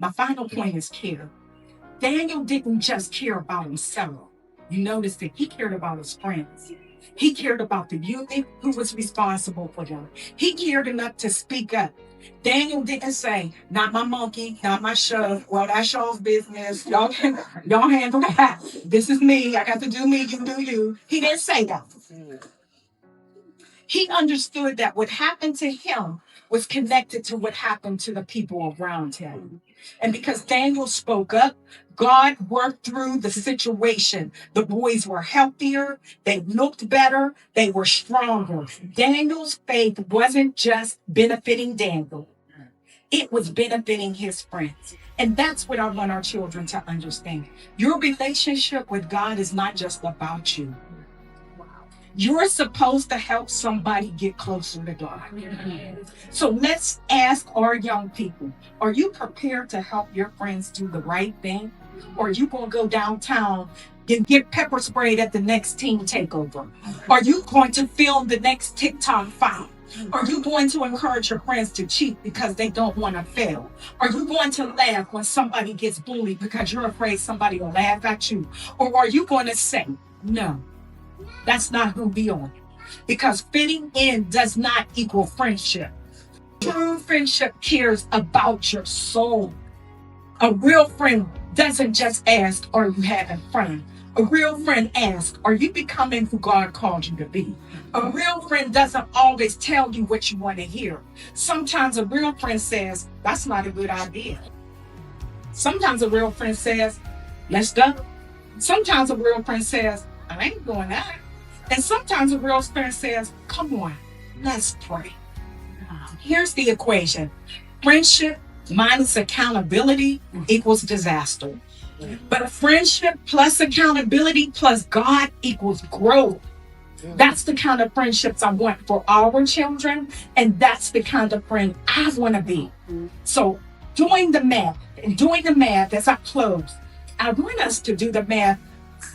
My final point is care. Daniel didn't just care about himself. You notice that he cared about his friends. He cared about the eunuch who was responsible for them. He cared enough to speak up. Daniel didn't say, not my monkey, not my show. Well, that's y'all's business. Y'all handle that. This is me. I got to do me, you do you. He didn't say that. He understood that what happened to him was connected to what happened to the people around him. And because Daniel spoke up, God worked through the situation. The boys were healthier, they looked better, they were stronger. Daniel's faith wasn't just benefiting Daniel, it was benefiting his friends. And that's what I want our children to understand. Your relationship with God is not just about you. You're supposed to help somebody get closer to God. So let's ask our young people, are you prepared to help your friends do the right thing? Or are you going to go downtown and get pepper sprayed at the next team takeover? Are you going to film the next TikTok fight? Are you going to encourage your friends to cheat because they don't want to fail? Are you going to laugh when somebody gets bullied because you're afraid somebody will laugh at you? Or are you going to say, no? That's not who we are. Because fitting in does not equal friendship. True friendship cares about your soul. A real friend doesn't just ask, are you having fun? A real friend asks, are you becoming who God called you to be? A real friend doesn't always tell you what you want to hear. Sometimes a real friend says, that's not a good idea. Sometimes a real friend says, let's go. Sometimes a real friend says, I ain't going out. And sometimes a real friend says, come on, let's pray. Here's the equation. Friendship minus accountability equals disaster. But friendship plus accountability plus God equals growth. That's the kind of friendships I want for our children. And that's the kind of friend I want to be. So doing the math as I close, I want us to do the math.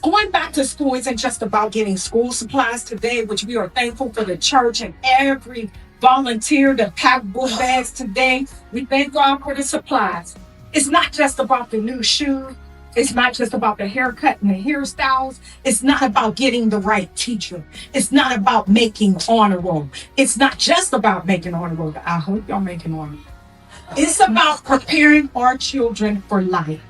Going back to school isn't just about getting school supplies today, which we are thankful for the church and every volunteer that packed book bags today. We thank God for the supplies. It's not just about the new shoes. It's not just about the haircut and the hairstyles. It's not about getting the right teacher. It's not about making honor roll. It's not just about making honor roll. I hope y'all making honor roll. It's about preparing our children for life.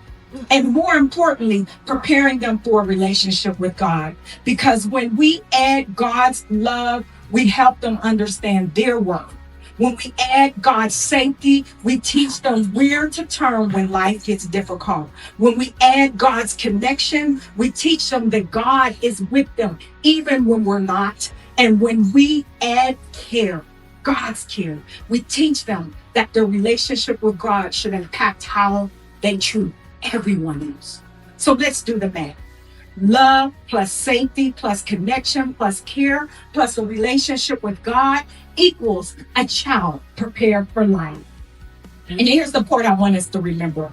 And more importantly, preparing them for a relationship with God. Because when we add God's love, we help them understand their worth. When we add God's safety, we teach them where to turn when life gets difficult. When we add God's connection, we teach them that God is with them, even when we're not. And when we add care, God's care, we teach them that their relationship with God should impact how they treat everyone else. So let's do the math. Love plus safety plus connection plus care plus a relationship with God equals a child prepared for life. And here's the part I want us to remember.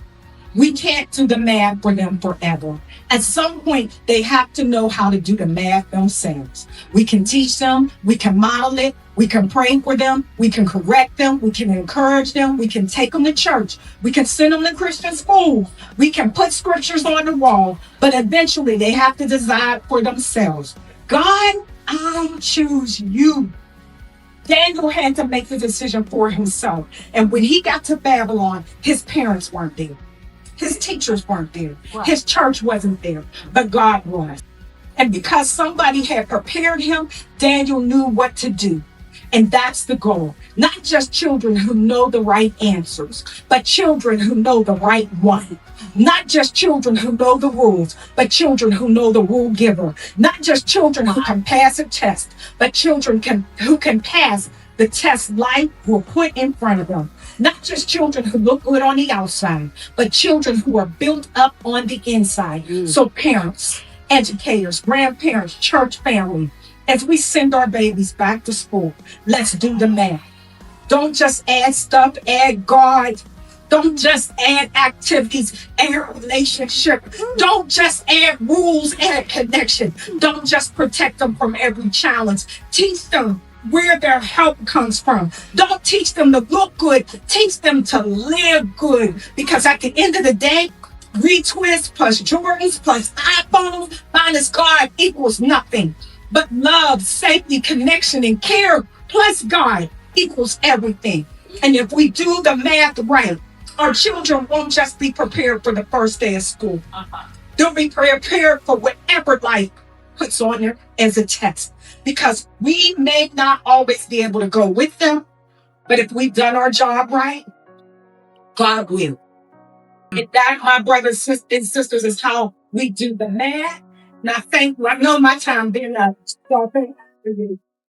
We can't do the math for them forever. At some point, they have to know how to do the math themselves. We can teach them, we can model it, we can pray for them, we can correct them, we can encourage them, we can take them to church, we can send them to Christian school, we can put scriptures on the wall, but eventually they have to decide for themselves. God, I choose you. Daniel had to make the decision for himself. And when he got to Babylon, his parents weren't there. His teachers weren't there. Right. His church wasn't there, but God was. And because somebody had prepared him, Daniel knew what to do. And that's the goal. Not just children who know the right answers, but children who know the right one. Not just children who know the rules, but children who know the rule giver. Not just children who can pass a test, but children who can pass the test life will put in front of them. Not just children who look good on the outside, but children who are built up on the inside. So parents, educators, grandparents, church family, as we send our babies back to school, let's do the math. Don't just add stuff, add God. Don't just add activities, add relationship. Don't just add rules, add connection. Don't just protect them from every challenge. Teach them where their help comes from. Don't teach them to look good. Teach them to live good. Because at the end of the day, retwist plus Jordans plus iPhone minus God equals nothing. But love, safety, connection, and care plus God equals everything. And if we do the math right, our children won't just be prepared for the first day of school. They'll be prepared for whatever life puts on them as a test. Because we may not always be able to go with them, but if we've done our job right, God will. And that, my brothers and sisters, is how we do the math. And I thank you. I know my time been up. So thank you.